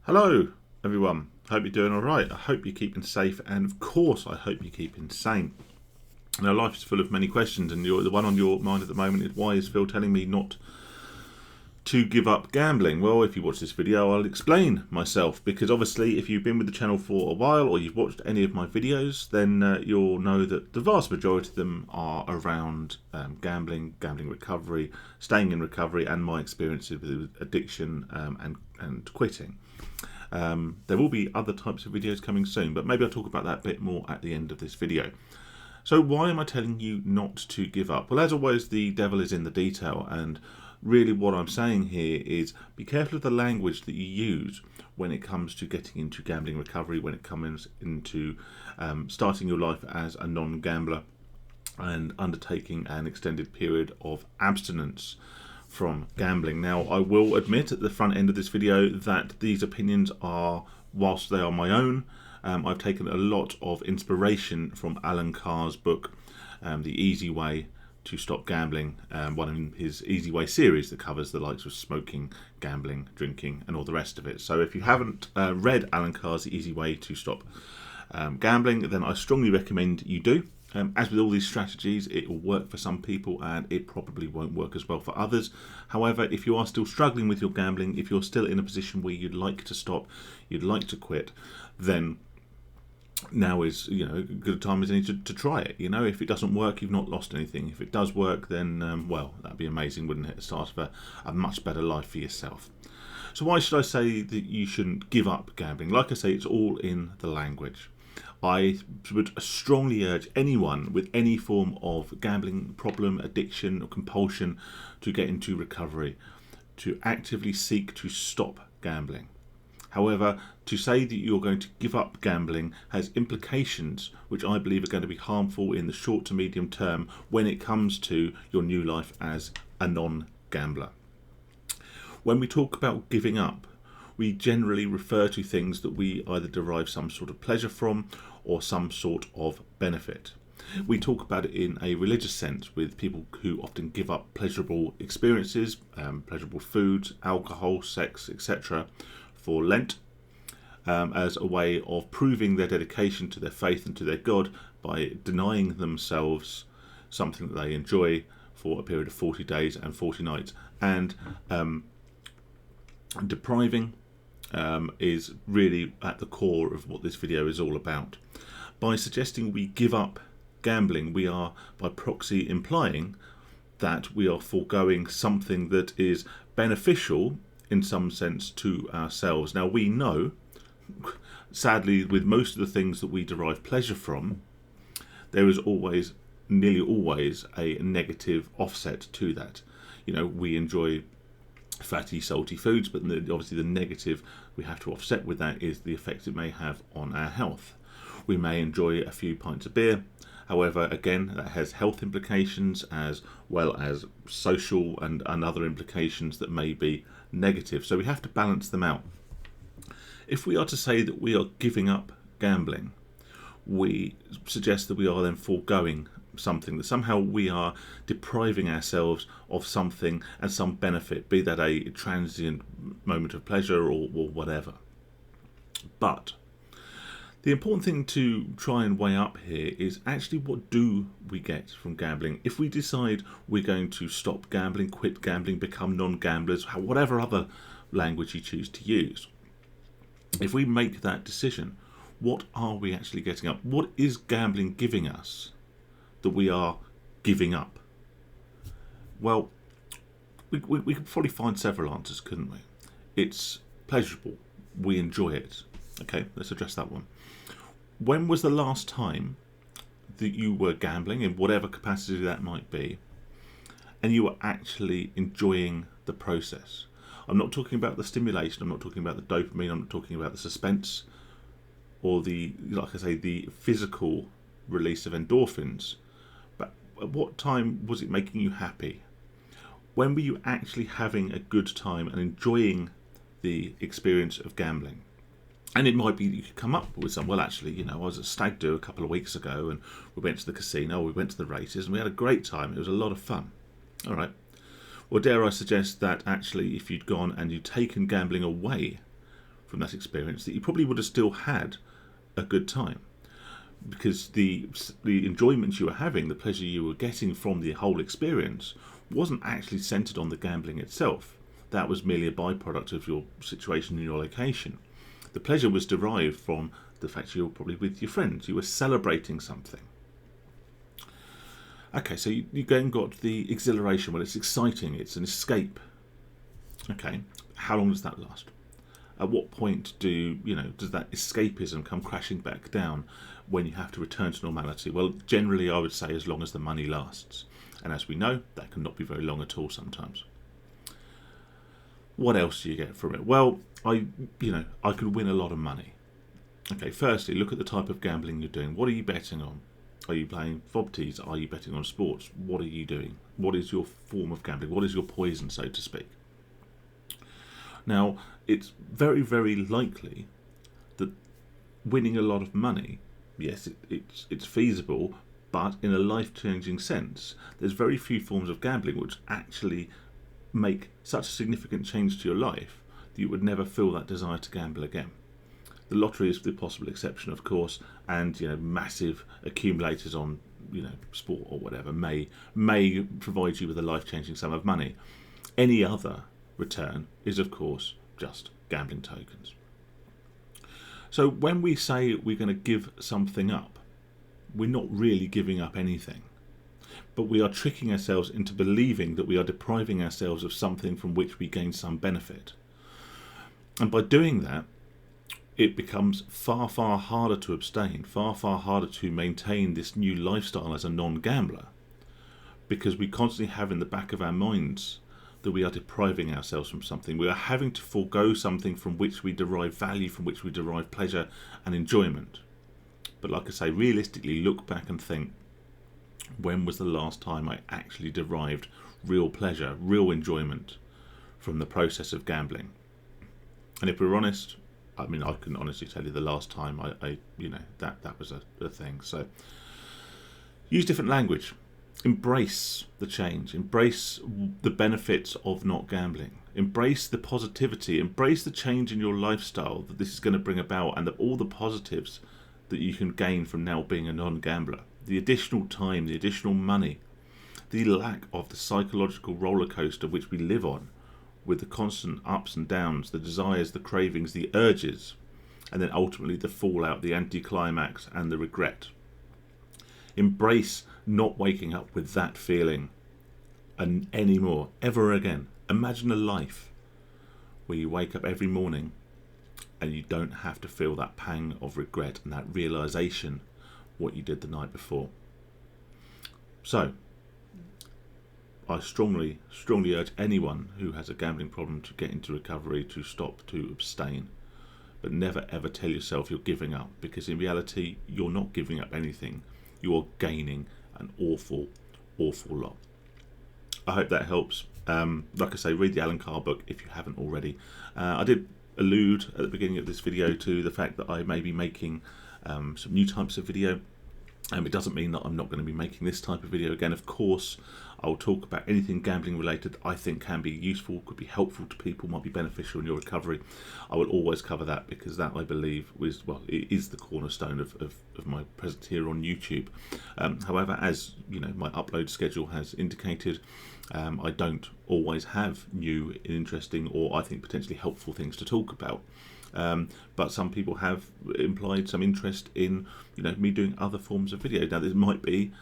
Hello, everyone. Hope you're doing all right. I hope you're keeping safe, and of course, I hope you're keeping sane. Now, life is full of many questions, and the one on your mind at the moment is, why is Phil telling me not to give up gambling? Well, if you watch this video, I'll explain myself, because obviously, if you've been with the channel for a while or you've watched any of my videos, then you'll know that the vast majority of them are around gambling recovery, staying in recovery, and my experiences with addiction and quitting. There will be other types of videos coming soon, but maybe I'll talk about that a bit more at the end of this video. So why am I telling you not to give up? Well, as always, the devil is in the detail, and really what I'm saying here is be careful of the language that you use when it comes to getting into gambling recovery, when it comes into starting your life as a non-gambler and undertaking an extended period of abstinence from gambling. Now, I will admit at the front end of this video that these opinions are, whilst they are my own, I've taken a lot of inspiration from Alan Carr's book, The Easy Way to Stop Gambling, one of his Easy Way series that covers the likes of smoking, gambling, drinking, and all the rest of it. So if you haven't read Alan Carr's The Easy Way to Stop Gambling, then I strongly recommend you do. As with all these strategies, it will work for some people and it probably won't work as well for others. However, if you are still struggling with your gambling, if you're still in a position where you'd like to stop, you'd like to quit, then now is a good time as any to try it. If it doesn't work, you've not lost anything. If it does work, then well, that'd be amazing, wouldn't it? The start of a much better life for yourself. So why should I say that you shouldn't give up gambling? Like I say, it's all in the language. I would strongly urge anyone with any form of gambling problem, addiction, or compulsion to get into recovery, to actively seek to stop gambling. However, to say that you're going to give up gambling has implications which I believe are going to be harmful in the short to medium term when it comes to your new life as a non-gambler. When we talk about giving up, we generally refer to things that we either derive some sort of pleasure from or some sort of benefit. We talk about it in a religious sense with people who often give up pleasurable experiences, pleasurable foods, alcohol, sex, etc. for Lent, as a way of proving their dedication to their faith and to their God by denying themselves something that they enjoy for a period of 40 days and 40 nights. And depriving is really at the core of what this video is all about. By suggesting we give up gambling, we are by proxy implying that we are foregoing something that is beneficial in some sense to ourselves. Now, we know, sadly, with most of the things that we derive pleasure from, there is always, nearly always, a negative offset to that. We enjoy fatty, salty foods, but obviously the negative we have to offset with that is the effect it may have on our health. We may enjoy a few pints of beer, however, again, that has health implications as well as social and other implications that may be negative. So we have to balance them out. If we are to say that we are giving up gambling, we suggest that we are then foregoing something, that somehow we are depriving ourselves of something and some benefit, be that a transient moment of pleasure or whatever. But the important thing to try and weigh up here is actually, what do we get from gambling? If we decide we're going to stop gambling, quit gambling, become non-gamblers, whatever other language you choose to use, if we make that decision, what are we actually getting up? What is gambling giving us that we are giving up? Well, we could probably find several answers, couldn't we? It's pleasurable. We enjoy it. Okay, let's address that one. When was the last time that you were gambling, in whatever capacity that might be, and you were actually enjoying the process? I'm not talking about the stimulation, I'm not talking about the dopamine, I'm not talking about the suspense or like I say, the physical release of endorphins. But at what time was it making you happy? When were you actually having a good time and enjoying the experience of gambling? And it might be that you could come up with some, well, actually, I was at Stag Do a couple of weeks ago and we went to the casino, we went to the races, and we had a great time. It was a lot of fun. All right. Well, dare I suggest that actually if you'd gone and you'd taken gambling away from that experience, that you probably would have still had a good time, because the enjoyment you were having, the pleasure you were getting from the whole experience, wasn't actually centered on the gambling itself. That was merely a byproduct of your situation and your location. The pleasure was derived from the fact you were probably with your friends. You were celebrating something. Okay, so you then got the exhilaration. Well, it's exciting. It's an escape. Okay, how long does that last? At what point does that escapism come crashing back down when you have to return to normality? Well, generally, I would say as long as the money lasts. And as we know, that can not be very long at all sometimes. What else do you get from it? Well, I could win a lot of money. Okay, firstly, look at the type of gambling you're doing. What are you betting on? Are you playing FOBTs? Are you betting on sports? What are you doing? What is your form of gambling? What is your poison, so to speak? Now, it's very, very likely that winning a lot of money, yes, it's feasible, but in a life-changing sense, there's very few forms of gambling which actually make such a significant change to your life that you would never feel that desire to gamble again. The lottery is the possible exception, of course, and massive accumulators on sport or whatever may provide you with a life-changing sum of money. Any other return is, of course, just gambling tokens. So when we say we're going to give something up, we're not really giving up anything, but we are tricking ourselves into believing that we are depriving ourselves of something from which we gain some benefit. And by doing that, it becomes far, far harder to abstain, far, far harder to maintain this new lifestyle as a non-gambler, because we constantly have in the back of our minds that we are depriving ourselves from something. We are having to forego something from which we derive value, from which we derive pleasure and enjoyment. But like I say, realistically, look back and think, when was the last time I actually derived real pleasure, real enjoyment from the process of gambling? And if we're honest, I can honestly tell you the last time that was a thing. So use different language. Embrace the change. Embrace the benefits of not gambling. Embrace the positivity. Embrace the change in your lifestyle that this is going to bring about, and all the positives that you can gain from now being a non-gambler. The additional time, the additional money, the lack of the psychological roller coaster which we live on, with the constant ups and downs, the desires, the cravings, the urges, and then ultimately the fallout, the anticlimax, and the regret. Embrace not waking up with that feeling anymore, ever again. Imagine a life where you wake up every morning and you don't have to feel that pang of regret and that realization what you did the night before. So, I strongly urge anyone who has a gambling problem to get into recovery, to stop, to abstain. But never ever tell yourself you're giving up, because in reality, you're not giving up anything. You are gaining an awful, awful lot. I hope that helps. Like I say, read the Alan Carr book if you haven't already. I did allude at the beginning of this video to the fact that I may be making some new types of video. It doesn't mean that I'm not going to be making this type of video again. Of course, I'll talk about anything gambling related I think can be useful, could be helpful to people, might be beneficial in your recovery. I will always cover that, because that, I believe, it is the cornerstone of my presence here on YouTube. However, as you know, my upload schedule has indicated, I don't always have new, interesting, or I think potentially helpful things to talk about. But some people have implied some interest in me doing other forms of video. Now, this might be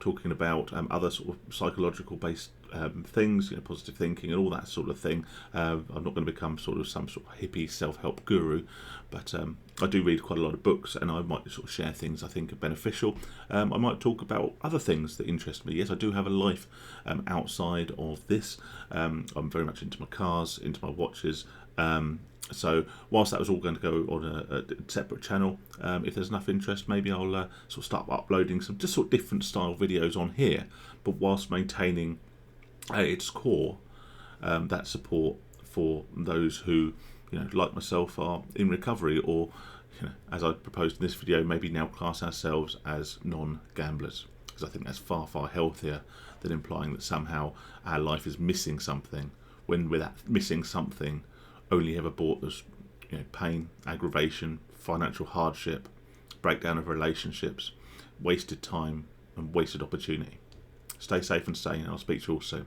talking about other sort of psychological based things, positive thinking and all that sort of thing. I'm not going to become some sort of hippie self-help guru, but I do read quite a lot of books, and I might sort of share things I think are beneficial. I might talk about other things that interest me. Yes, I do have a life outside of this. I'm very much into my cars, into my watches. So whilst that was all going to go on a separate channel, if there's enough interest, maybe I'll sort of start uploading some just sort of different style videos on here, but whilst maintaining at its core that support for those who, like myself, are in recovery, or as I proposed in this video, maybe now class ourselves as non-gamblers, because I think that's far, far healthier than implying that somehow our life is missing something, when with that missing something only ever brought us pain, aggravation, financial hardship, breakdown of relationships, wasted time and wasted opportunity. Stay safe and sane. I'll speak to you all soon.